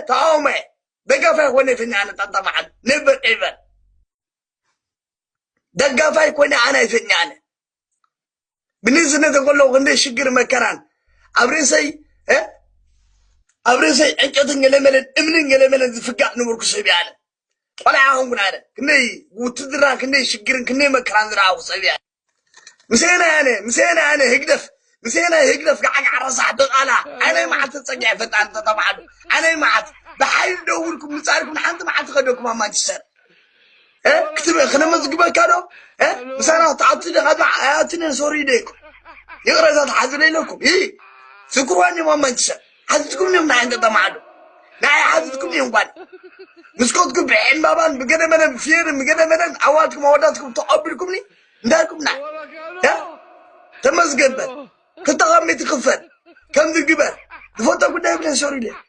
تعاومي دقافاي كوني فيني أنا طبعا نبر إيفن دقافاي كوني أنا فيني أنا بالنسبة تقول له غندي شجر مكران أبريسي أبريسي أنت تنجلمن إمن جلمن فقع نمرك سبيانه ولا عهم كناده كني وتدرا كني شجر كني مكران دراو سبيانه مسينا أنا هقدف مسينا هقدف قاعد عرص دقالة أنا ما عاد تصجع فتان طبعا أنا ما عاد بحاول دوركم مساركم حتى ما عاد خدوكم ما تشتر كتب خلنا مزقبا كانوا مسانا تعطي هذا عاتنا سوري ديكم يقرأ ذات حذري لكم سكرواني ما تشتر حذتكم من عند طبعا لا حذتكم يوم بعد مسكوتكم بعين بابان بقدر من بفير بقدر من عواتكم ووداتكم تقبلكم لي نداكم نعم تمزقبا كنت غمي تخفر كم ذي قبل دفوتك بدأ يبلن سوري ليه